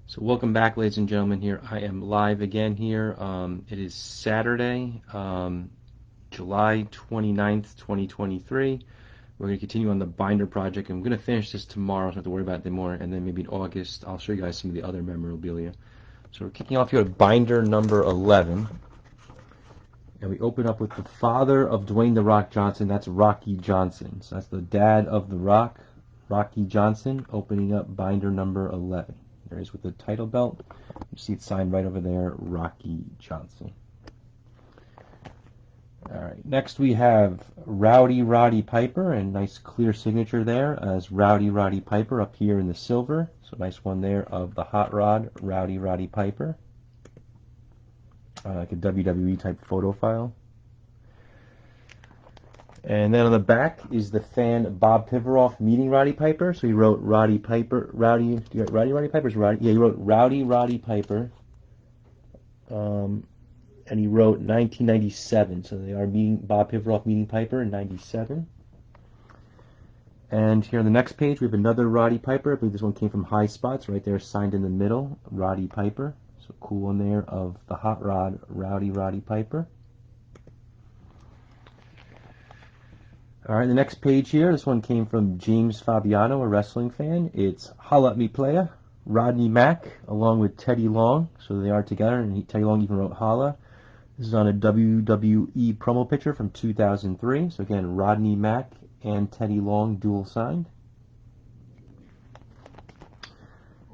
So welcome back, ladies and gentlemen. Here I am live again here. It is Saturday, July 29th, 2023. We're going to continue on the binder project. I'm going to finish this tomorrow, so I don't have to worry about it anymore. And then maybe in August, I'll show you guys some of the other memorabilia. So we're kicking off here at binder number 11. And we open up with the father of Dwayne "The Rock" Johnson. That's Rocky Johnson. So that's the dad of The Rock, Rocky Johnson, opening up binder number 11. There he is with the title belt. You see it signed right over there, Rocky Johnson. All right, next we have Rowdy Roddy Piper, and nice clear signature there as Rowdy Roddy Piper up here in the silver. So nice one there of the Hot Rod, Rowdy Roddy Piper. Like a WWE type photo file. And then on the back is the fan Bob Pivaroff meeting Roddy Piper. So he wrote Roddy Piper, Rowdy Roddy Piper's Roddy. Yeah, he wrote Rowdy Roddy Piper. And he wrote 1997. So they are meeting Bob Pivaroff meeting Piper in 97. And here on the next page we have another Roddy Piper. I believe this one came from High Spots, right there signed in the middle, Roddy Piper. So cool one there of the Hot Rod, Rowdy Roddy Piper. All right, the next page here, this one came from James Fabiano, a wrestling fan. It's Holla at Me Playa, Rodney Mack, along with Teddy Long. So they are together, and Teddy Long even wrote Holla. This is on a WWE promo picture from 2003. So again, Rodney Mack and Teddy Long dual signed.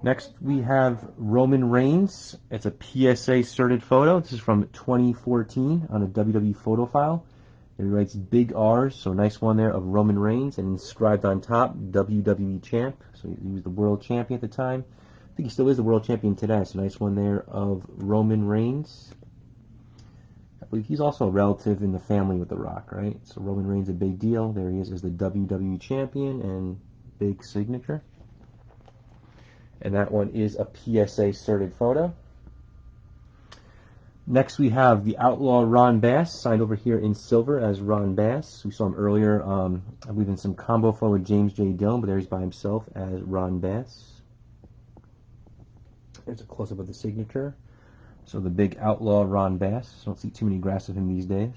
Next we have Roman Reigns. It's a PSA certed photo. This is from 2014 on a WWE photo file. He writes big R's, so nice one there of Roman Reigns, and inscribed on top, WWE Champ. So he was the world champion at the time. I think he still is the world champion today, so nice one there of Roman Reigns. I believe he's also a relative in the family with The Rock, right? So Roman Reigns, a big deal. There he is as the WWE Champion, and big signature. And that one is a PSA certed photo. Next we have the Outlaw Ron Bass, signed over here in silver as Ron Bass. We saw him earlier, I believe in some combo photo with James J. Dillon, but there he's by himself as Ron Bass. There's a close-up of the signature. So the big Outlaw Ron Bass. Don't see too many graphs of him these days.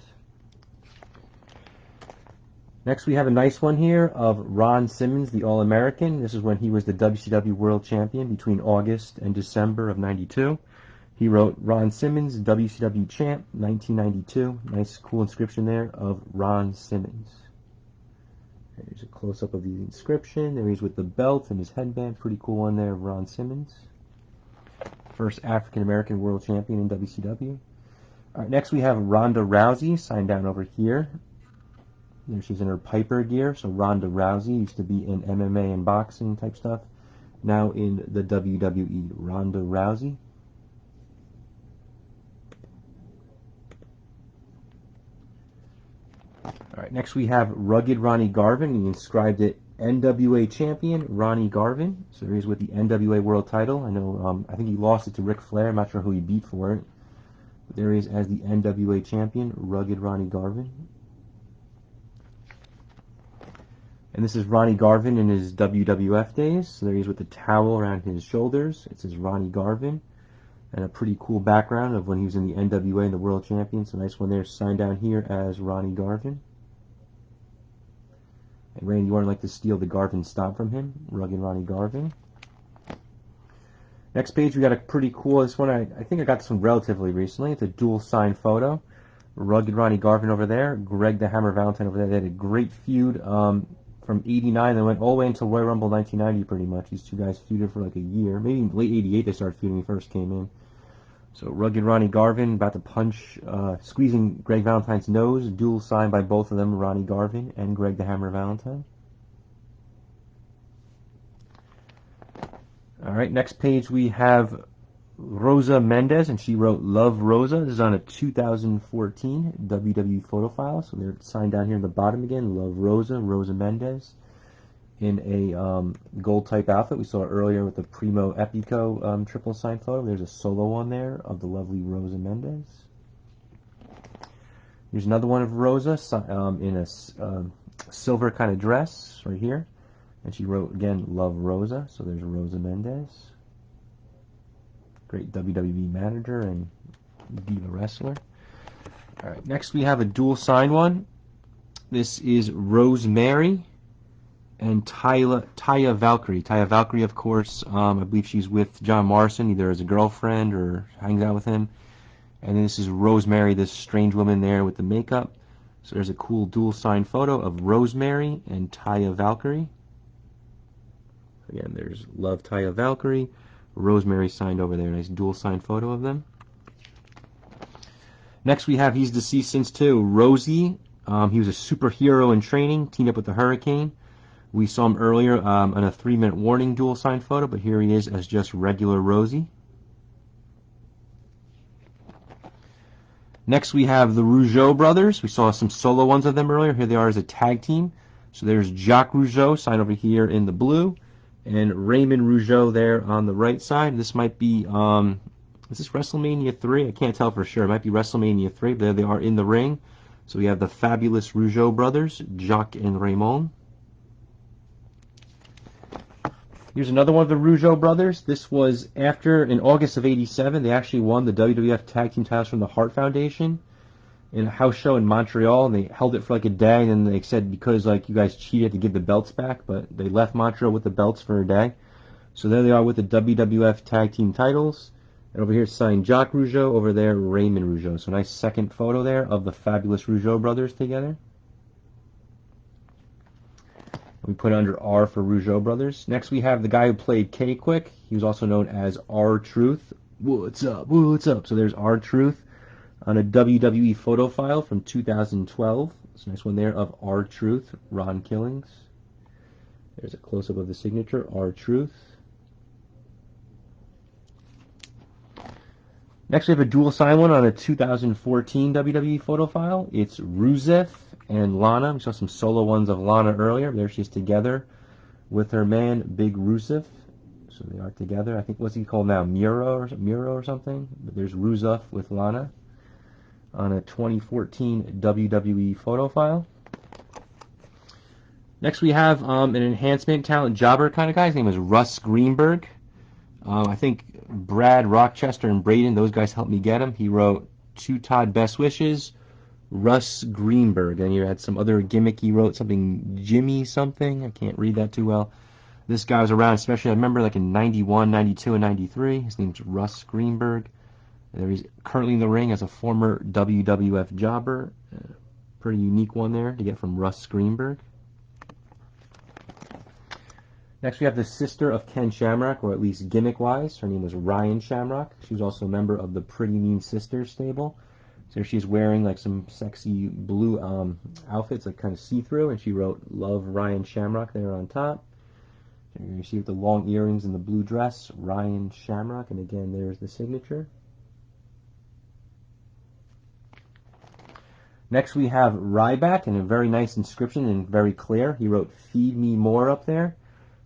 Next we have a nice one here of Ron Simmons, the All-American. This is when he was the WCW World Champion between August and December of 92. He wrote Ron Simmons, WCW Champ, 1992. Nice, cool inscription there of Ron Simmons. There's a close-up of the inscription. There he's with the belt and his headband. Pretty cool one there of Ron Simmons. First African-American World Champion in WCW. All right, next we have Ronda Rousey, signed down over here. There she's in her Piper gear. So Ronda Rousey used to be in MMA and boxing type stuff. Now in the WWE. Ronda Rousey. All right, next we have Rugged Ronnie Garvin. He inscribed it NWA Champion Ronnie Garvin. So he's with the NWA World Title. I know, I think he lost it to Ric Flair. I'm not sure who he beat for it. But there he is as the NWA Champion, Rugged Ronnie Garvin. And this is Ronnie Garvin in his WWF days. So there he is with the towel around his shoulders. It says Ronnie Garvin. And a pretty cool background of when he was in the NWA and the World Champion. So nice one there, signed down here as Ronnie Garvin. And Randy Orton like to steal the Garvin stomp from him. Rugged Ronnie Garvin. Next page we got a pretty cool, this one I think I got this one relatively recently. It's a dual signed photo. Rugged Ronnie Garvin over there. Greg the Hammer Valentine over there. They had a great feud from 89. They went all the way until Royal Rumble 1990 pretty much. These two guys feuded for like a year. Maybe late 88 they started feuding when he first came in. So Rugged Ronnie Garvin about to punch, squeezing Greg Valentine's nose. Dual signed by both of them, Ronnie Garvin and Greg the Hammer Valentine. All right, next page we have Rosa Mendez, and she wrote Love Rosa. This is on a 2014 WWE photo file. So they're signed down here in the bottom again. Love Rosa, Rosa Mendez. In a gold type outfit. We saw it earlier with the Primo Epico triple sign photo. There's a solo one there of the lovely Rosa Mendez. Here's another one of Rosa in a silver kind of dress right here. And she wrote, again, Love Rosa. So there's Rosa Mendez. Great WWE manager and diva wrestler. All right, next we have a dual signed one. This is Rosemary and Taya Valkyrie. Taya Valkyrie, of course, I believe she's with John Morrison, either as a girlfriend or hangs out with him. And then this is Rosemary, this strange woman there with the makeup. So there's a cool dual signed photo of Rosemary and Taya Valkyrie. Again, there's Love Taya Valkyrie. Rosemary signed over there. Nice dual signed photo of them. Next we have He's Deceased Since too. Rosie. He was a superhero in training, teamed up with the Hurricane. We saw him earlier on a 3-minute warning dual signed photo, but here he is as just regular Rosie. Next we have the Rougeau brothers. We saw some solo ones of them earlier. Here they are as a tag team. So there's Jacques Rougeau signed over here in the blue, and Raymond Rougeau there on the right side. This might be, is this WrestleMania 3? I can't tell for sure. It might be WrestleMania 3, but there they are in the ring. So we have the fabulous Rougeau brothers, Jacques and Raymond. Here's another one of the Rougeau brothers. This was after, in August of '87, they actually won the WWF Tag Team titles from the Hart Foundation in a house show in Montreal, and they held it for like a day, and then they said because like you guys cheated to give the belts back, but they left Montreal with the belts for a day. So there they are with the WWF Tag Team titles. And over here signed Jacques Rougeau, over there Raymond Rougeau. So nice second photo there of the fabulous Rougeau brothers together. We put under R for Rougeau brothers. Next we have the guy who played K-Quick. He was also known as R-Truth. What's up? What's up? So there's R-Truth on a WWE photo file from 2012. It's a nice one there of R-Truth, Ron Killings. There's a close-up of the signature, R-Truth. Next we have a dual sign one on a 2014 WWE photo file. It's Rusev and Lana. We saw some solo ones of Lana earlier. There she is together with her man, Big Rusev. So they are together. I think, what's he called now? Miro or something? But there's Rusev with Lana on a 2014 WWE photo file. Next we have an enhancement talent jobber kind of guy. His name is Russ Greenberg. I think Brad Rochester and Braden, those guys helped me get him. He wrote To Todd Best Wishes, Russ Greenberg. And he had some other gimmick. He wrote something, Jimmy something. I can't read that too well. This guy was around, especially I remember like in 91, 92, and 93. His name's Russ Greenberg. And he's currently in the ring as a former WWF jobber. Pretty unique one there to get from Russ Greenberg. Next we have the sister of Ken Shamrock, or at least gimmick-wise. Her name was Ryan Shamrock. She was also a member of the Pretty Mean Sisters stable. So she's wearing like some sexy blue outfits, like kind of see-through, and she wrote Love Ryan Shamrock there on top. You see with the long earrings and the blue dress, Ryan Shamrock, and again there's the signature. Next we have Ryback, and a very nice inscription and very clear. He wrote Feed Me More up there.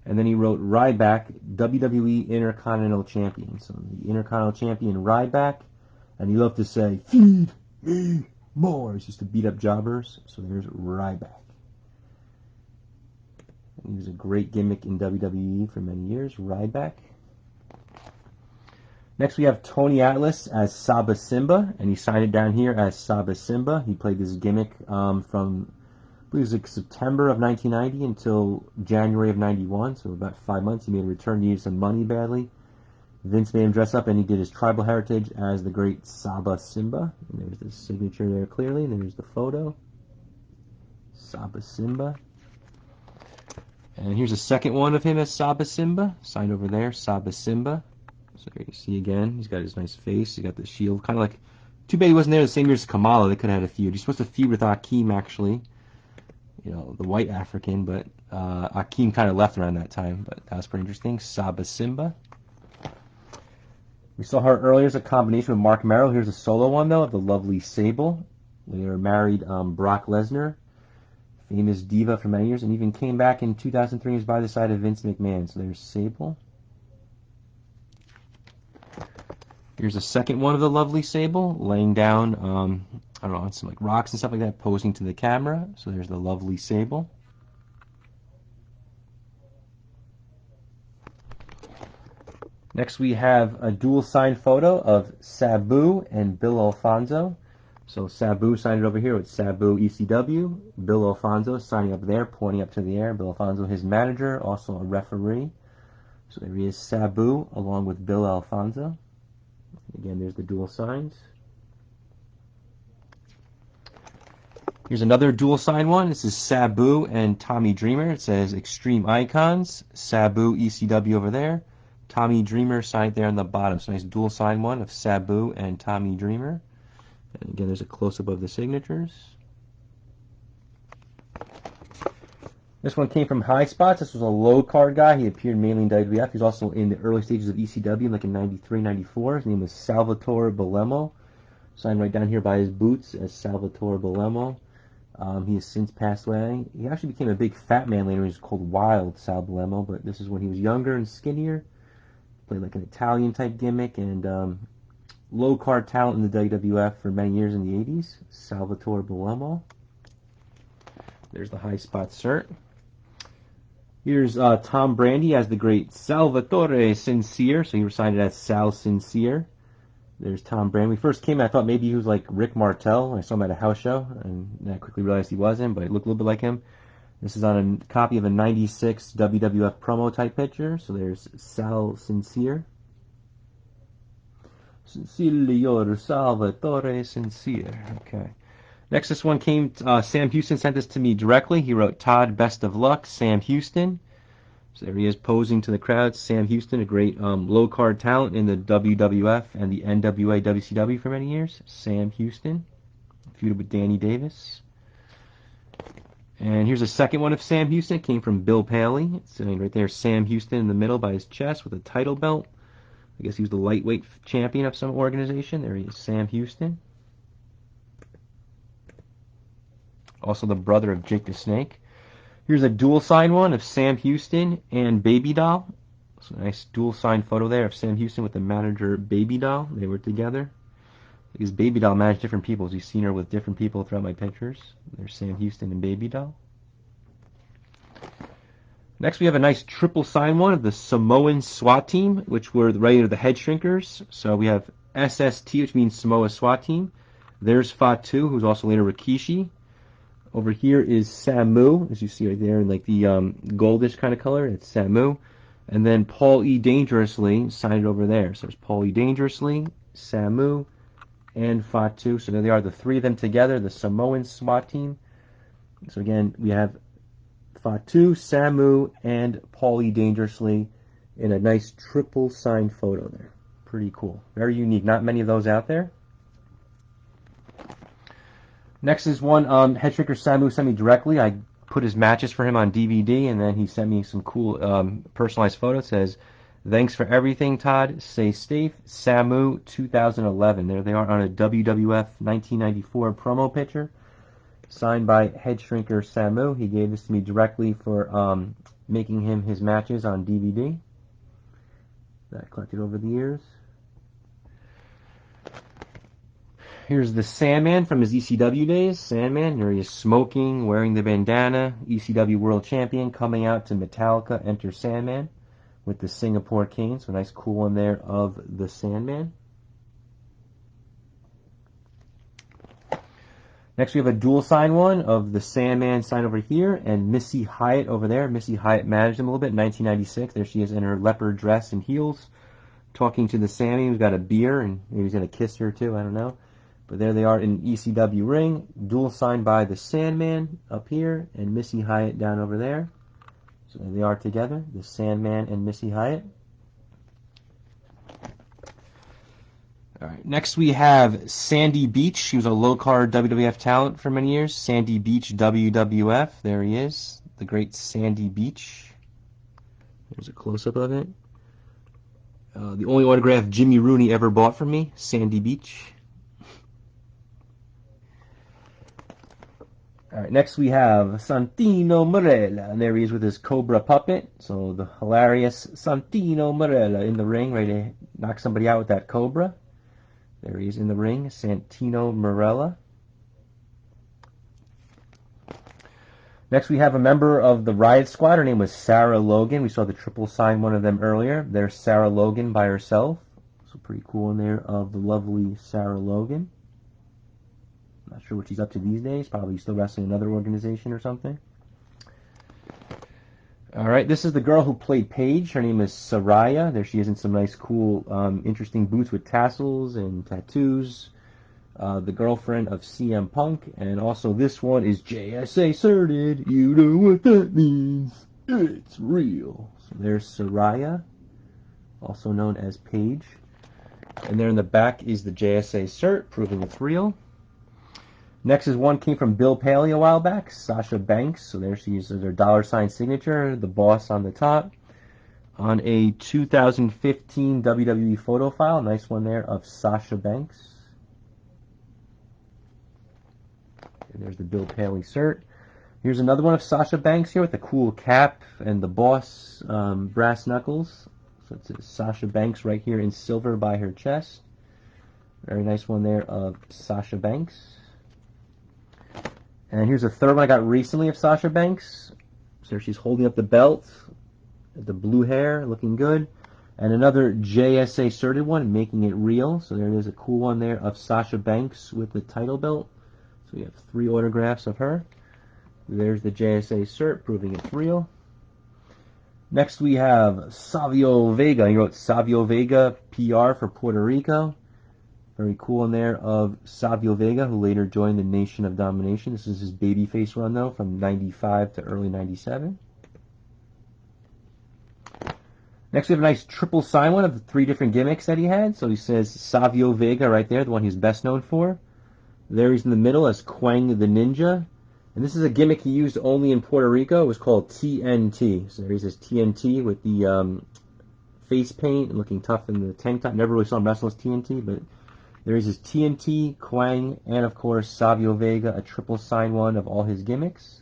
And then he wrote Ryback, WWE Intercontinental Champion. So the Intercontinental Champion Ryback, and he loved to say, Feed me more. He's used to beat up jobbers. So there's Ryback. And he was a great gimmick in WWE for many years, Ryback. Next we have Tony Atlas as Saba Simba, and he signed it down here as Saba Simba. He played this gimmick from, I believe it was like September of 1990 until January of 91, so about 5 months. He made a return, he needed some money badly. Vince made him dress up, and he did his tribal heritage as the great Saba Simba. And there's the signature there clearly, and there's the photo. Saba Simba. And here's a second one of him as Saba Simba, signed over there, Saba Simba. So there you see again, he's got his nice face, he got the shield, kind of like, too bad he wasn't there the same year as Kamala. They could have had a feud. He's supposed to feud with Akeem, actually. You know, the white African, but Akeem kind of left around that time, but that was pretty interesting. Saba Simba. We saw her earlier as a combination with Mark Merrill. Here's a solo one, though, of the lovely Sable. Later married Brock Lesnar, famous diva for many years, and even came back in 2003 and was by the side of Vince McMahon. So there's Sable. Here's a second one of the lovely Sable, laying down, I don't know, on some like rocks and stuff like that, posing to the camera. So there's the lovely Sable. Next we have a dual signed photo of Sabu and Bill Alfonso. So Sabu signed it over here with Sabu ECW. Bill Alfonso signing up there, pointing up to the air. Bill Alfonso, his manager, also a referee. So there he is, Sabu, along with Bill Alfonso. Again, there's the dual signs. Here's another dual sign one. This is Sabu and Tommy Dreamer. It says Extreme Icons. Sabu ECW over there. Tommy Dreamer signed there on the bottom. So nice dual sign one of Sabu and Tommy Dreamer. And again, there's a close-up of the signatures. This one came from High Spots. This was a low card guy. He appeared mainly in WWF. He's also in the early stages of ECW, like in 93, 94. His name was Salvatore Bellomo. Signed right down here by his boots as Salvatore Bellomo. He has since passed away. He actually became a big fat man later. He was called Wild Sal Bellomo, but this is when he was younger and skinnier. Played like an Italian type gimmick and low card talent in the WWF for many years in the 80s. Salvatore Bellomo. There's the High Spot cert. Here's Tom Brandi as the great Salvatore Sincere. So he was signed as Sal Sincere. There's Tom Brandi. When we first came, I thought maybe he was like Rick Martel. I saw him at a house show, and I quickly realized he wasn't, but he looked a little bit like him. This is on a copy of a 96 WWF promo type picture. So there's Sal Sincere. Signor Salvatore Sincere. Okay. Next, this one came, Sam Houston sent this to me directly. He wrote, Todd, best of luck, Sam Houston. So there he is posing to the crowd. Sam Houston, a great low-card talent in the WWF and the NWA WCW for many years. Sam Houston, feuded with Danny Davis. And here's a second one of Sam Houston. It came from Bill Paley. It's sitting right there, Sam Houston in the middle by his chest with a title belt. I guess he was the lightweight champion of some organization. There he is, Sam Houston. Also the brother of Jake the Snake. Here's a dual sign one of Sam Houston and Baby Doll. So a nice dual sign photo there of Sam Houston with the manager Baby Doll. They were together. Because Baby Doll managed different people. As you've seen her with different people throughout my pictures. There's Sam Houston and Baby Doll. Next we have a nice triple sign one of the Samoan SWAT team, which were the head shrinkers. So we have SST, which means Samoa SWAT team. There's Fatu, who's also later Rikishi. Over here is Samu, as you see right there in like the goldish kind of color. It's Samu. And then Paul E. Dangerously signed it over there. So there's Paul E. Dangerously, Samu, and Fatu. So there they are, the three of them together, the Samoan SWAT team. So again, we have Fatu, Samu, and Paul E. Dangerously in a nice triple signed photo there. Pretty cool. Very unique. Not many of those out there. Next is one Head Shrinker Samu sent me directly. I put his matches for him on DVD, and then he sent me some cool personalized photo. It says, thanks for everything, Todd. Stay safe. Samu 2011. There they are on a WWF 1994 promo picture. Signed by Head Shrinker Samu. He gave this to me directly for making him his matches on DVD that I collected over the years. Here's the Sandman from his ECW days. Sandman, here he is smoking, wearing the bandana. ECW World Champion coming out to Metallica, Enter Sandman with the Singapore cane. So a nice cool one there of the Sandman. Next we have a dual sign one of the Sandman sign over here and Missy Hyatt over there. Missy Hyatt managed him a little bit in 1996. There she is in her leopard dress and heels, talking to the Sammy who's got a beer, and maybe he's going to kiss her too, I don't know. But there they are in ECW ring, dual signed by the Sandman up here and Missy Hyatt down over there. So there they are together, the Sandman and Missy Hyatt. All right, next we have Sandy Beach. She was a low-card WWF talent for many years. Sandy Beach WWF. There he is, the great Sandy Beach. There's a close-up of it. The only autograph Jimmy Rooney ever bought from me, Sandy Beach. All right, next we have Santino Marella, and there he is with his Cobra puppet. So the hilarious Santino Marella in the ring, ready to knock somebody out with that Cobra. There he is in the ring, Santino Marella. Next, we have a member of the Riot Squad. Her name was Sarah Logan. We saw the triple sign one of them earlier. There's Sarah Logan by herself. So pretty cool in there of the lovely Sarah Logan. Not sure what she's up to these days. Probably still wrestling another organization or something. All right, this is the girl who played Paige. Her name is Saraya. There she is in some nice, cool, interesting boots with tassels and tattoos. The girlfriend of CM Punk. And also this one is JSA certed. You know what that means. It's real. So there's Saraya, also known as Paige. And there in the back is the JSA cert, proving it's real. Next is one came from Bill Paley a while back, Sasha Banks. So there she uses her $ signature, the boss on the top. On a 2015 WWE photo file, nice one there of Sasha Banks. And there's the Bill Paley cert. Here's another one of Sasha Banks here with the cool cap and the boss brass knuckles. So it's Sasha Banks right here in silver by her chest. Very nice one there of Sasha Banks. And here's a third one I got recently of Sasha Banks. So she's holding up the belt, the blue hair, looking good. And another JSA certed one, making it real. So there is a cool one there of Sasha Banks with the title belt. So we have 3 autographs of her. There's the JSA cert, proving it's real. Next we have Savio Vega. He wrote Savio Vega PR for Puerto Rico. Very cool in there of Savio Vega, who later joined the Nation of Domination. This is his babyface run, though, from 95 to early 97. Next, we have a nice triple sign one of the 3 different gimmicks that he had. So he says Savio Vega right there, the one he's best known for. There he's in the middle as Quang the Ninja. And this is a gimmick he used only in Puerto Rico. It was called TNT. So there he says TNT with the face paint and looking tough in the tank top. Never really saw him wrestle as TNT, but there is his TNT, Quang, and of course Savio Vega, a triple sign one of all his gimmicks.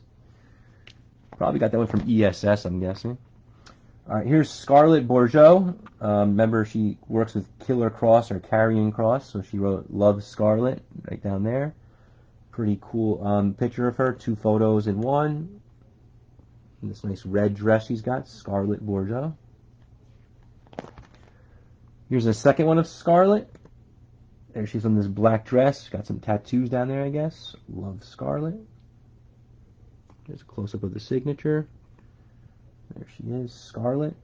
Probably got that one from ESS, I'm guessing. Alright, here's Scarlett Bordeaux. Remember, she works with Killer Cross or Karrion Kross, so she wrote Love Scarlett right down there. Pretty cool picture of her, 2 photos in one. And this nice red dress she's got, Scarlett Bordeaux. Here's a second one of Scarlett. There she's in this black dress. Got some tattoos down there, I guess. Love Scarlett. There's a close-up of the signature. There she is, Scarlett.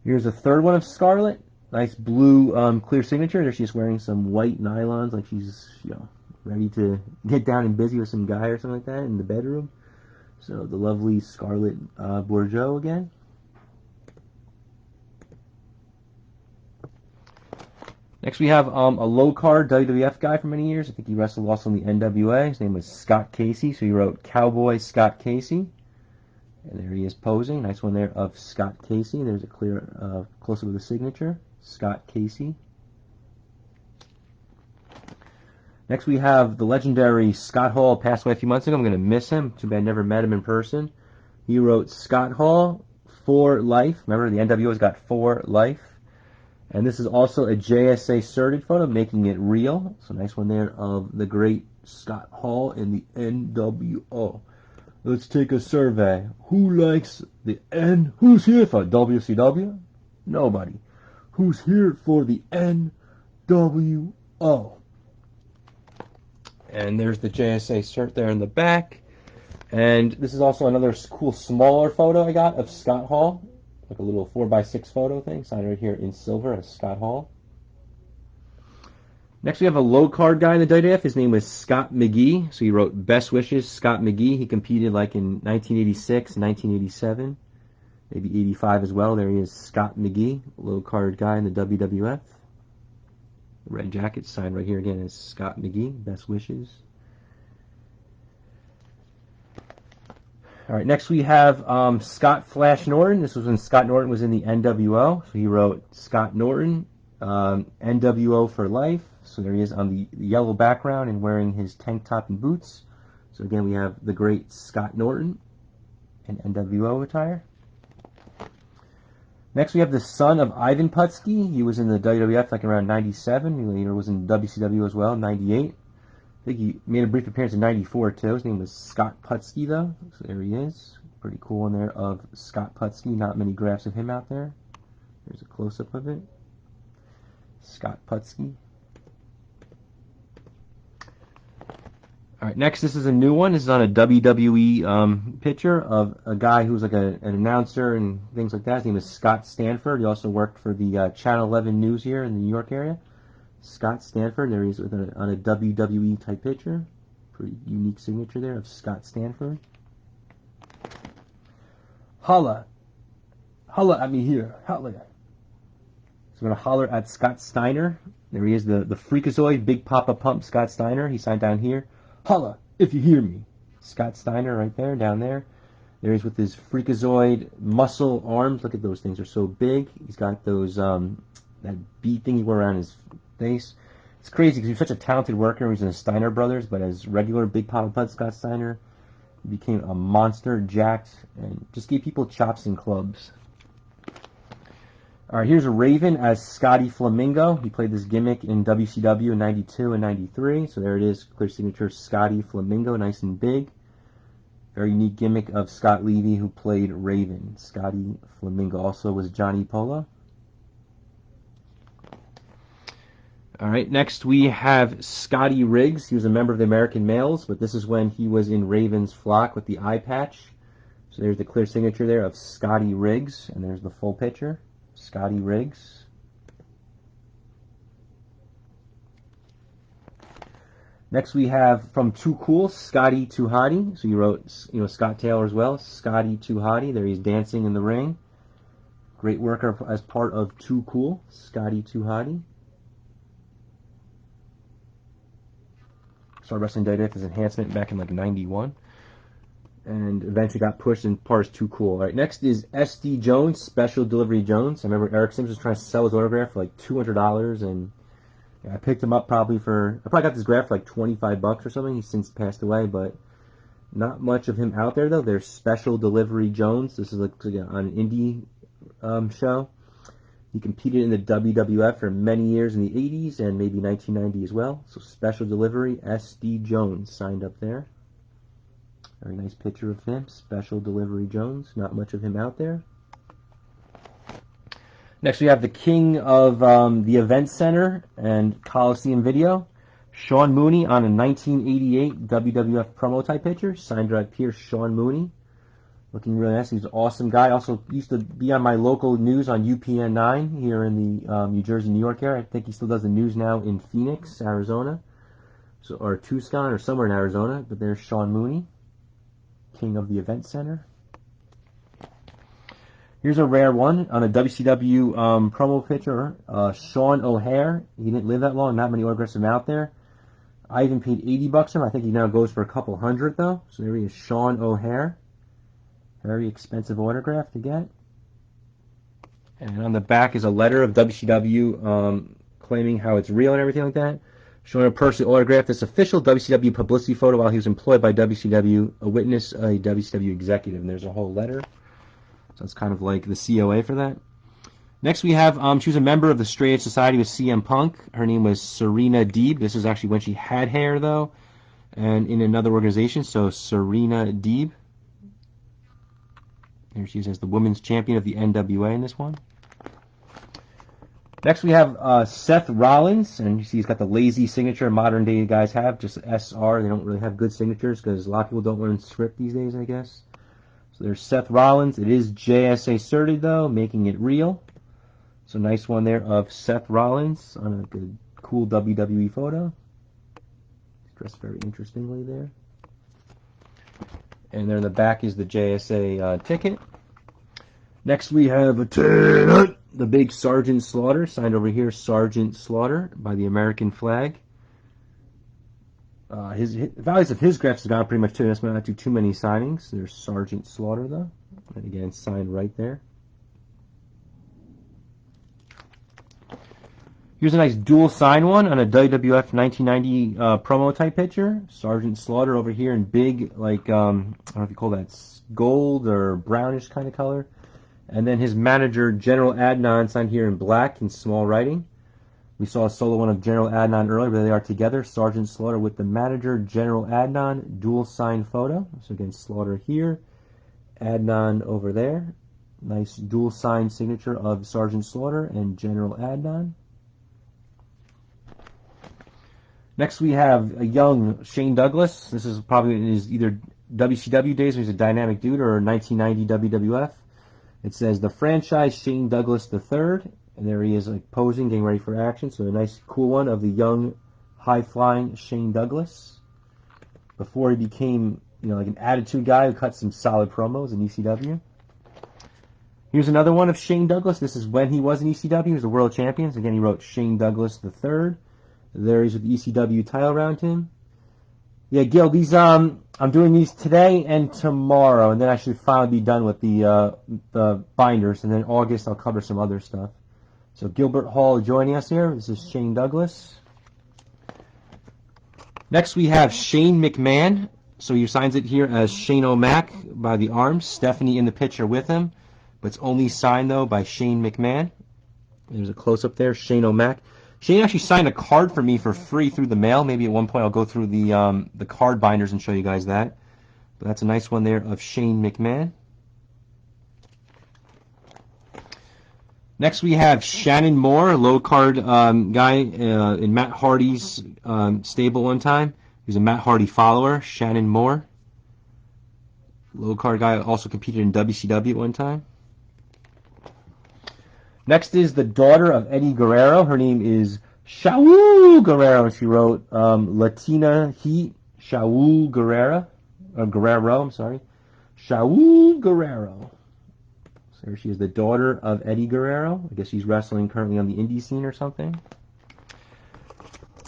Here's a third one of Scarlett. Nice blue clear signature. There she's wearing some white nylons, like she's ready to get down and busy with some guy or something like that in the bedroom. So the lovely Scarlett Bordeaux again. Next we have a low-card WWF guy for many years. I think he wrestled also in the NWA. His name was Scott Casey, so he wrote Cowboy Scott Casey. And there he is posing. Nice one there of Scott Casey. There's a clear close-up of the signature. Scott Casey. Next we have the legendary Scott Hall, passed away a few months ago. I'm going to miss him. Too bad I never met him in person. He wrote Scott Hall, For Life. Remember, the NWO's got For Life. And this is also a JSA certed photo, making it real. So nice one there of the great Scott Hall in the NWO. Let's take a survey. Who likes the N? Who's here for WCW? Nobody. Who's here for the NWO? And there's the JSA cert there in the back. And this is also another cool smaller photo I got of Scott Hall. Like a little 4x6 photo thing, signed right here in silver as Scott Hall. Next we have a low card guy in the WWF. His name was Scott McGee. So he wrote Best Wishes, Scott McGee. He competed like in 1986, 1987, maybe 85 as well. There he is, Scott McGee, low card guy in the WWF. The red jacket signed right here again as Scott McGee, Best Wishes. All right, next we have Scott Flash Norton. This was when Scott Norton was in the NWO. So he wrote Scott Norton, NWO for life. So there he is on the yellow background and wearing his tank top and boots. So again, we have the great Scott Norton in NWO attire. Next we have the son of Ivan Putski. He was in the WWF like around 97. He later was in WCW as well, 98. I think he made a brief appearance in '94 too. His name was Scott Putski though. So there he is. Pretty cool in there of Scott Putski. Not many graphs of him out there. There's a close-up of it. Scott Putski. All right, next, this is a new one. This is on a WWE picture of a guy who's like an announcer and things like that. His name is Scott Stanford. He also worked for the Channel 11 News here in the New York area. Scott Stanford. There he is on a WWE type picture. Pretty unique signature there of Scott Stanford. Holla. Holla at me here. Holla. So I'm going to holler at Scott Steiner. There he is, the Freakazoid, Big Papa Pump Scott Steiner. He signed down here. Holla, if you hear me. Scott Steiner right there, down there. There he is with his Freakazoid muscle arms. Look at those things. They're so big. He's got those, that bead thing he wore around his face. It's crazy because he's such a talented worker. He's in the Steiner Brothers, but as regular Big Papa Pump Scott Steiner, he became a monster, jacked, and just gave people chops in clubs. All right, here's a Raven as Scotty Flamingo. He played this gimmick in WCW in '92 and '93. So there it is, clear signature Scotty Flamingo, nice and big. Very unique gimmick of Scott Levy, who played Raven. Scotty Flamingo also was Johnny Polo. All right, next we have Scotty Riggs. He was a member of the American Males, but this is when he was in Raven's flock with the eye patch. So there's the clear signature there of Scotty Riggs, and there's the full picture. Scotty Riggs. Next we have from Too Cool, Scotty Too Hotty. So you wrote, Scott Taylor as well. Scotty Too Hotty. There he's dancing in the ring. Great worker as part of Too Cool, Scotty Too Hotty. Started wrestling WWF as enhancement back in like '91. And eventually got pushed in part as Too Cool. All right, next is SD Jones, Special Delivery Jones. I remember Eric Sims was trying to sell his autograph for like $200, and I picked him up I probably got this graph for like $25 or something. He's since passed away, but not much of him out there though. There's Special Delivery Jones. This is like on an indie show. He competed in the WWF for many years in the 80s and maybe 1990 as well. So Special Delivery, SD Jones signed up there. Very nice picture of him, Special Delivery Jones. Not much of him out there. Next we have the king of the Event Center and Coliseum Video, Sean Mooney on a 1988 WWF promo type picture. Signed right here, Sean Mooney. Looking really nice. He's an awesome guy. Also used to be on my local news on UPN 9 here in the New Jersey, New York area. I think he still does the news now in Phoenix, Arizona. Or Tucson or somewhere in Arizona. But there's Sean Mooney, king of the Event Center. Here's a rare one on a WCW promo picture. Sean O'Hare. He didn't live that long. Not many autographs of him out there. I even paid $80 for him. I think he now goes for a couple hundred though. So there he is, Sean O'Hare. Very expensive autograph to get. And on the back is a letter of WCW claiming how it's real and everything like that. Showing a personally autographed this official WCW publicity photo while he was employed by WCW, a witness, a WCW executive. And there's a whole letter. So it's kind of like the COA for that. Next we have, she was a member of the Straight Edge Society with CM Punk. Her name was Serena Deeb. This is actually when she had hair, though, and in another organization. So Serena Deeb. There she is as the women's champion of the NWA in this one. Next we have Seth Rollins, and you see he's got the lazy signature modern day guys have, just SR. They don't really have good signatures because a lot of people don't learn script these days, I guess. So there's Seth Rollins. It is JSA certed though, making it real. So nice one there of Seth Rollins on a good, cool WWE photo. He's dressed very interestingly there. And there in the back is the JSA ticket. Next we have the big Sergeant Slaughter, signed over here, Sergeant Slaughter, by the American flag. The values of his graphs have gone pretty much too. That's not too many signings. There's Sergeant Slaughter though, and again signed right there. Here's a nice dual sign one on a WWF 1990 promo type picture. Sergeant Slaughter over here in big, like, I don't know if you call that gold or brownish kind of color. And then his manager, General Adnan, signed here in black in small writing. We saw a solo one of General Adnan earlier, but they are together. Sergeant Slaughter with the manager, General Adnan, dual sign photo. So again, Slaughter here, Adnan over there. Nice dual sign signature of Sergeant Slaughter and General Adnan. Next we have a young Shane Douglas. This is probably in his either WCW days when he's a dynamic dude or 1990 WWF. It says the franchise Shane Douglas III, and there he is like posing, getting ready for action. So a nice cool one of the young, high-flying Shane Douglas. Before he became, like an attitude guy who cut some solid promos in ECW. Here's another one of Shane Douglas. This is when he was in ECW. He was the world champion. Again, he wrote Shane Douglas III. There he's with the ECW title around him. Yeah, Gil, these I'm doing these today and tomorrow, and then I should finally be done with the binders, and then August I'll cover some other stuff. So Gilbert Hall joining us here. This is Shane Douglas. Next we have Shane McMahon. So he signs it here as Shane O'Mac by the arms. Stephanie in the picture with him, but it's only signed though by Shane McMahon. There's a close-up there, Shane O'Mac. Shane actually signed a card for me for free through the mail. Maybe at one point I'll go through the card binders and show you guys that. But that's a nice one there of Shane McMahon. Next we have Shannon Moore, low card guy in Matt Hardy's stable one time. He's a Matt Hardy follower, Shannon Moore. Low card guy, also competed in WCW at one time. Next is the daughter of Eddie Guerrero. Her name is Shaul Guerrero. She wrote Latina Heat, Shaul Guerrero. I'm sorry. Shaul Guerrero. So there she is, the daughter of Eddie Guerrero. I guess she's wrestling currently on the indie scene or something.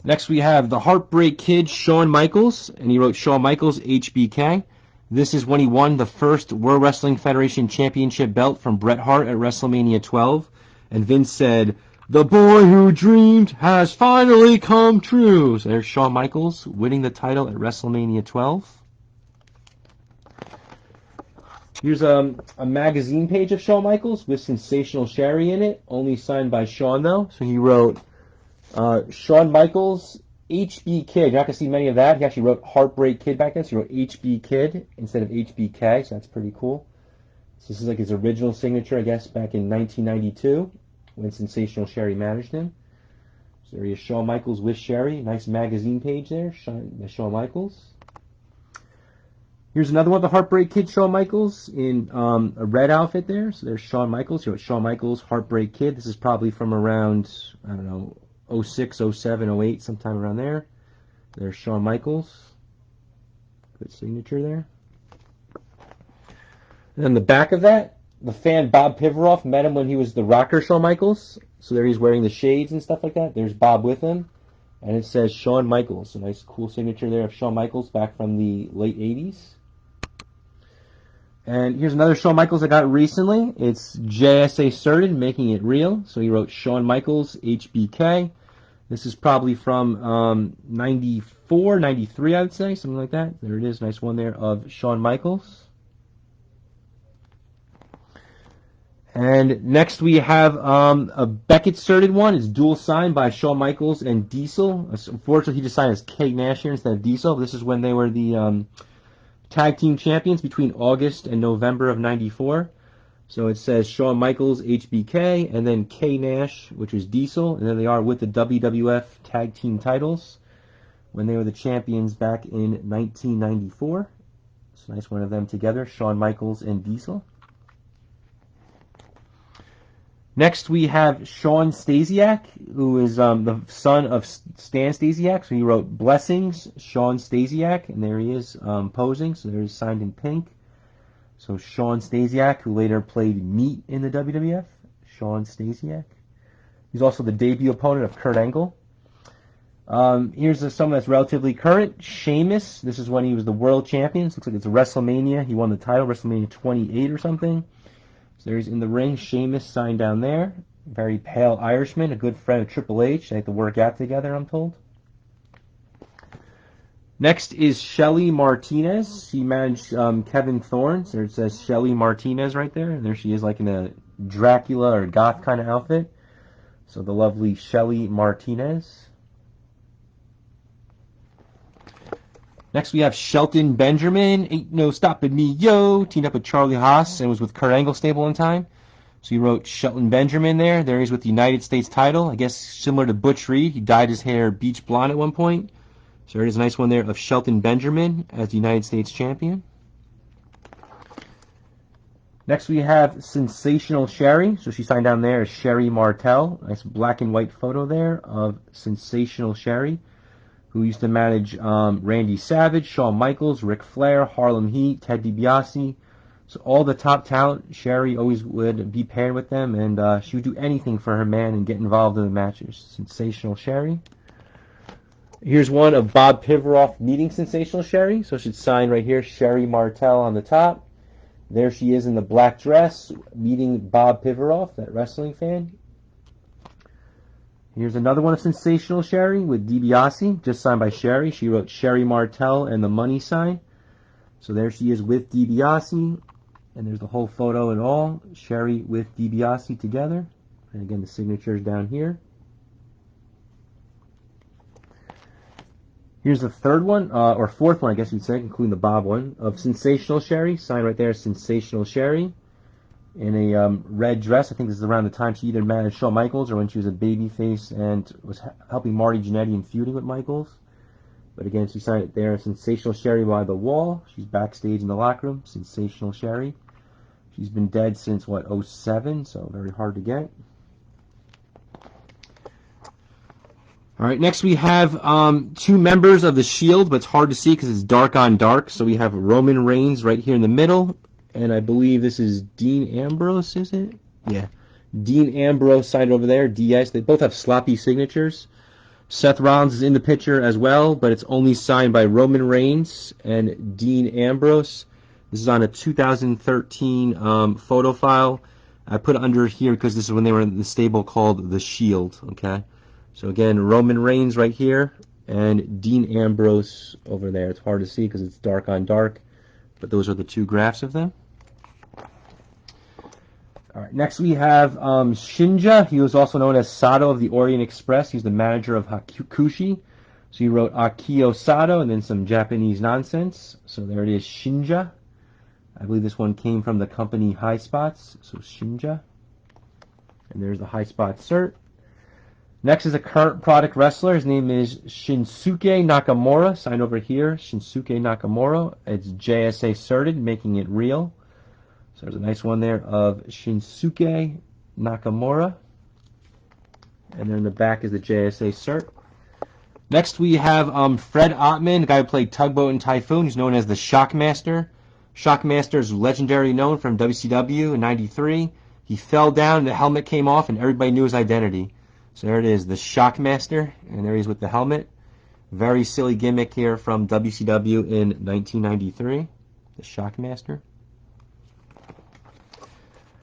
Next we have the Heartbreak Kid, Shawn Michaels. And he wrote Shawn Michaels, HBK. This is when he won the first World Wrestling Federation Championship belt from Bret Hart at WrestleMania 12. And Vince said, "The boy who dreamed has finally come true." So there's Shawn Michaels winning the title at WrestleMania 12. Here's a magazine page of Shawn Michaels with Sensational Sherry in it, only signed by Shawn though. So he wrote Shawn Michaels, HB Kid. You're not going to see many of that. He actually wrote Heartbreak Kid back then, so he wrote HB Kid instead of HBK, so that's pretty cool. So this is like his original signature, I guess, back in 1992 when Sensational Sherry managed him. So there he is, Shawn Michaels with Sherry. Nice magazine page there, Shawn Michaels. Here's another one, the Heartbreak Kid, Shawn Michaels, in a red outfit there. So there's Shawn Michaels. He wrote Shawn Michaels, Heartbreak Kid. This is probably from around, I don't know, 06, 07, 08, sometime around there. There's Shawn Michaels. Good signature there. And on the back of that, the fan Bob Pivaroff met him when he was the rocker Shawn Michaels. So there he's wearing the shades and stuff like that. There's Bob with him. And it says Shawn Michaels. A nice cool signature there of Shawn Michaels back from the late 80s. And here's another Shawn Michaels I got recently. It's JSA Certain, Making It Real. So he wrote Shawn Michaels, HBK. This is probably from 94, 93, I would say, something like that. There it is, nice one there of Shawn Michaels. And next we have a Beckett Certain one. It's dual signed by Shawn Michaels and Diesel. Unfortunately, he just signed as K Nash here instead of Diesel. This is when they were the tag team champions between August and November of 94. So it says Shawn Michaels, HBK, and then K Nash, which is Diesel. And then they are with the WWF tag team titles when they were the champions back in 1994. So nice one of them together, Shawn Michaels and Diesel. Next we have Shawn Stasiak, who is the son of Stan Stasiak. So he wrote Blessings, Shawn Stasiak, and there he is posing. So there's signed in pink. So Shawn Stasiak, who later played Meat in the WWF. Shawn Stasiak. He's also the debut opponent of Kurt Angle. Here's someone that's relatively current, Sheamus. This is when he was the world champion. Looks like it's a WrestleMania. He won the title, WrestleMania 28 or something. So there's in the ring, Sheamus signed down there. Very pale Irishman, a good friend of Triple H. They like to work out together, I'm told. Next is Shelly Martinez. She managed Kevin Thorne. So it says Shelly Martinez right there. And there she is, like in a Dracula or goth kind of outfit. So the lovely Shelly Martinez. Next we have Shelton Benjamin. Ain't no stopping me, yo. Teamed up with Charlie Haas and was with Kurt Angle stable one time. So he wrote Shelton Benjamin there. There he's with the United States title. I guess similar to Butch Reed. He dyed his hair beach blonde at one point. So there's a nice one there of Shelton Benjamin as the United States champion. Next we have Sensational Sherri. So she signed down there as Sherri Martel. Nice black and white photo there of Sensational Sherri, who used to manage Randy Savage, Shawn Michaels, Ric Flair, Harlem Heat, Ted DiBiase. So all the top talent, Sherri always would be paired with them, and she would do anything for her man and get involved in the matches. Sensational Sherri. Here's one of Bob Pivaroff meeting Sensational Sherri. So she'd sign right here, Sherri Martel on the top. There she is in the black dress, meeting Bob Pivaroff, that wrestling fan. Here's another one of Sensational Sherri with DiBiase, just signed by Sherri. She wrote Sherri Martel and the money sign. So there she is with DiBiase, and there's the whole photo and all. Sherri with DiBiase together. And again, the signatures down here. Here's the third one, or fourth one, I guess you'd say, including the Bob one, of Sensational Sherri. Signed right there, Sensational Sherri. In a red dress. I think this is around the time she either managed Shawn Michaels or when she was a babyface and was helping Marty Jannetty and feuding with Michaels. But again, she signed it there, Sensational Sherri by the wall. She's backstage in the locker room, Sensational Sherri. She's been dead since, what, 07, so very hard to get. All right, next we have two members of the Shield, but it's hard to see because it's dark on dark. So we have Roman Reigns right here in the middle, and I believe this is Dean Ambrose, is it? Yeah, Dean Ambrose signed over there, DS. They both have sloppy signatures. Seth Rollins is in the picture as well, but it's only signed by Roman Reigns and Dean Ambrose. This is on a 2013 photo file. I put it under here because this is when they were in the stable called The Shield, okay? So again, Roman Reigns right here, and Dean Ambrose over there. It's hard to see because it's dark on dark, but those are the two graphs of them. All right, next we have Shinja. He was also known as Sato of the Orient Express. He's the manager of Hakushi. So he wrote Akio Sato and then some Japanese nonsense. So there it is, Shinja. I believe this one came from the company High Spots. So Shinja. And there's the High Spot cert. Next is a current product wrestler. His name is Shinsuke Nakamura. Signed over here, Shinsuke Nakamura. It's JSA certed, making it real. So there's a nice one there of Shinsuke Nakamura. And then in the back is the JSA cert. Next we have Fred Ottman, the guy who played Tugboat and Typhoon. He's known as the Shockmaster. Shockmaster is legendary known from WCW in '93. He fell down, the helmet came off, and everybody knew his identity. So there it is, the Shockmaster, and there he is with the helmet. Very silly gimmick here from WCW in 1993, the Shockmaster.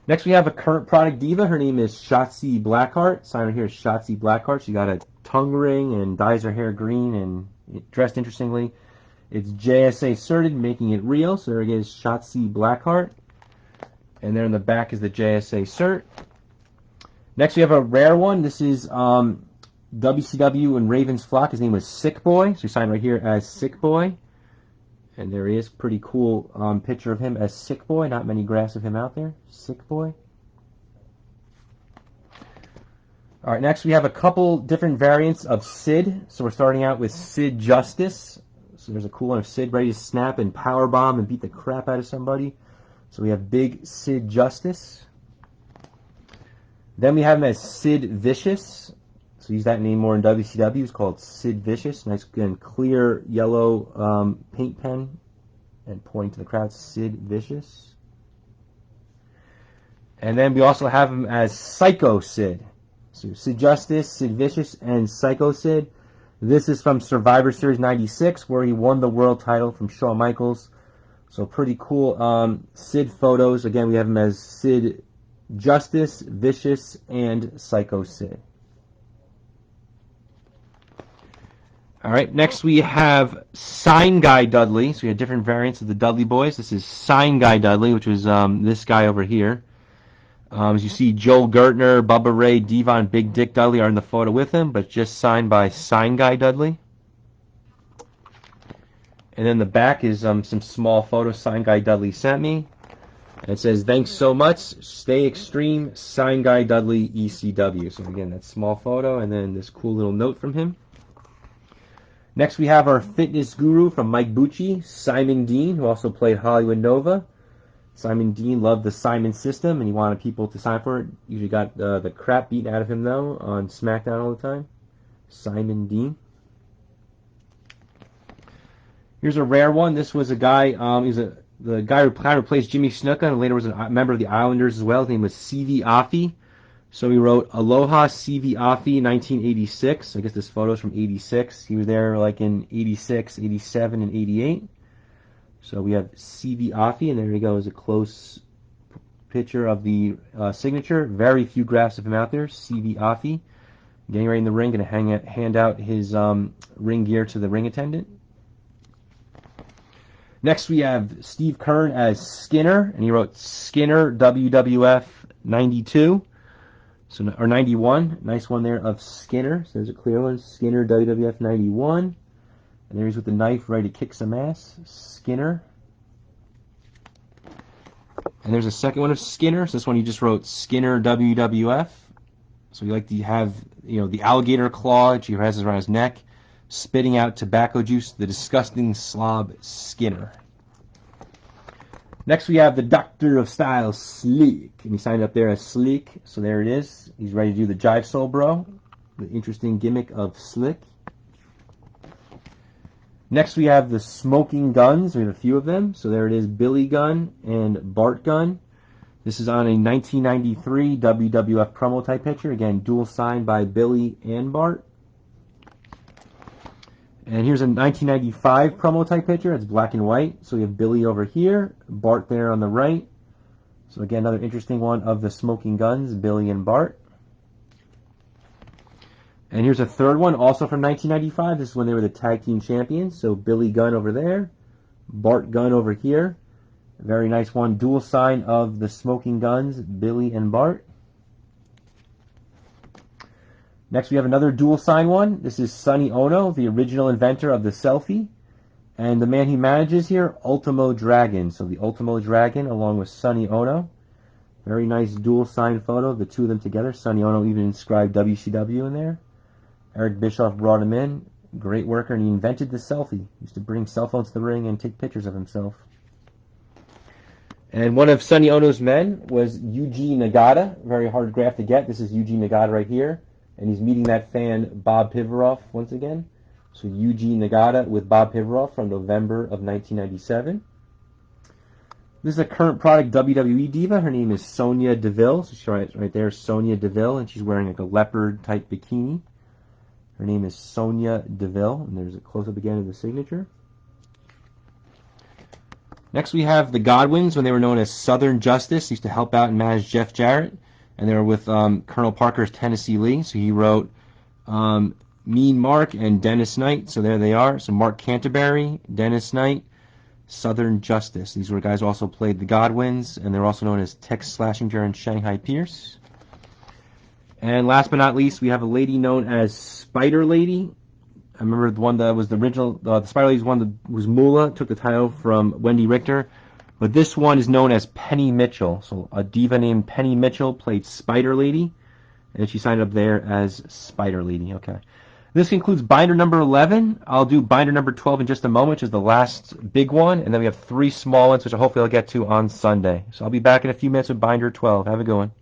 Next we have a current product diva. Her name is Shotzi Blackheart. Signed right here is Shotzi Blackheart. She got a tongue ring and dyes her hair green and dressed interestingly. It's JSA certed, making it real. So there it is, Shotzi Blackheart. And there in the back is the JSA cert. Next, we have a rare one. This is WCW and Ravens Flock. His name was Sick Boy. So he signed right here as Sick Boy. And there he is. Pretty cool picture of him as Sick Boy. Not many graphs of him out there. Sick Boy. All right, next we have a couple different variants of Sid. So we're starting out with Sid Justice. So there's a cool one of Sid ready to snap and powerbomb and beat the crap out of somebody. So we have Big Sid Justice. Then we have him as Sid Vicious. So use that name more in WCW. It's called Sid Vicious. Nice, again, clear yellow paint pen. And pointing to the crowd, Sid Vicious. And then we also have him as Psycho Sid. So Sid Justice, Sid Vicious, and Psycho Sid. This is from Survivor Series 96, where he won the world title from Shawn Michaels. So pretty cool Sid photos. Again, we have him as Sid Justice, Vicious, and Psycho Sid. All right, next we have Sign Guy Dudley. So we have different variants of the Dudley Boys. This is Sign Guy Dudley, which was this guy over here. As you see, Joel Gertner, Bubba Ray, Devon, Big Dick Dudley are in the photo with him, but just signed by Sign Guy Dudley. And then the back is some small photos Sign Guy Dudley sent me. And it says, "Thanks so much. Stay extreme. Sign Guy Dudley, ECW." So again, that small photo, and then this cool little note from him. Next, we have our fitness guru from Mike Bucci, Simon Dean, who also played Hollywood Nova. Simon Dean loved the Simon system, and he wanted people to sign for it. Usually got the crap beaten out of him, though, on SmackDown all the time. Simon Dean. Here's a rare one. This was a guy, the guy who kind of replaced Jimmy Snuka, and later was a member of the Islanders as well. His name was C.V. Offee. So he wrote, "Aloha, C.V. Offee, 1986. I guess this photo's from 86. He was there like in 86, 87, and 88. So we have C.V. Offee, and there he goes, a close picture of the signature. Very few graphs of him out there. C.V. Offee, getting right in the ring, going to hand out his ring gear to the ring attendant. Next, we have Steve Kern as Skinner, and he wrote Skinner WWF 92, or 91. Nice one there of Skinner. So there's a clear one. Skinner WWF 91. And there he's with the knife ready to kick some ass. Skinner. And there's a second one of Skinner. So this one he just wrote Skinner WWF. So you like to have, the alligator claw that he has around his neck, spitting out tobacco juice, the disgusting slob Skinner. Next we have the Doctor of Style, Sleek. And he signed up there as Sleek. So there it is. He's ready to do the Jive Soul Bro. The interesting gimmick of Slick. Next we have the Smoking Guns. We have a few of them. So there it is, Billy Gunn and Bart Gunn. This is on a 1993 WWF promo type picture. Again, dual signed by Billy and Bart. And here's a 1995 promo type picture. It's black and white. So we have Billy over here, Bart there on the right. So again, another interesting one of the Smoking Guns, Billy and Bart. And here's a third one, also from 1995. This is when they were the tag team champions. So Billy Gunn over there, Bart Gunn over here. Very nice one, dual sign of the Smoking Guns, Billy and Bart. Next we have another dual sign one. This is Sonny Ono, the original inventor of the selfie. And the man he manages here, Ultimo Dragon. So the Ultimo Dragon along with Sonny Ono. Very nice dual sign photo of the two of them together. Sonny Ono even inscribed WCW in there. Eric Bischoff brought him in. Great worker, and he invented the selfie. He used to bring cell phones to the ring and take pictures of himself. And one of Sonny Ono's men was Yuji Nagata. Very hard graph to get. This is Yuji Nagata right here. And he's meeting that fan, Bob Pivaroff, once again. So Yuji Nagata with Bob Pivaroff from November of 1997. This is a current product WWE diva. Her name is Sonya Deville. So she's right there, Sonya Deville, and she's wearing like a leopard-type bikini. Her name is Sonya Deville, and there's a close-up again of the signature. Next we have the Godwins, when they were known as Southern Justice. They used to help out and manage Jeff Jarrett. And they were with Colonel Parker's Tennessee Lee. So he wrote Mean Mark and Dennis Knight. So there they are. So Mark Canterbury, Dennis Knight, Southern Justice. These were guys who also played the Godwins. And they're also known as Tex Slashinger and Shanghai Pierce. And last but not least, we have a lady known as Spider Lady. I remember the one that was the original. The Spider Lady's one that was Moolah. Took the title from Wendy Richter. But this one is known as Penny Mitchell. So a diva named Penny Mitchell played Spider Lady. And she signed up there as Spider Lady. Okay. This concludes binder number 11. I'll do binder number 12 in just a moment, which is the last big one. And then we have 3 small ones, which hopefully I'll get to on Sunday. So I'll be back in a few minutes with binder 12. Have a good one.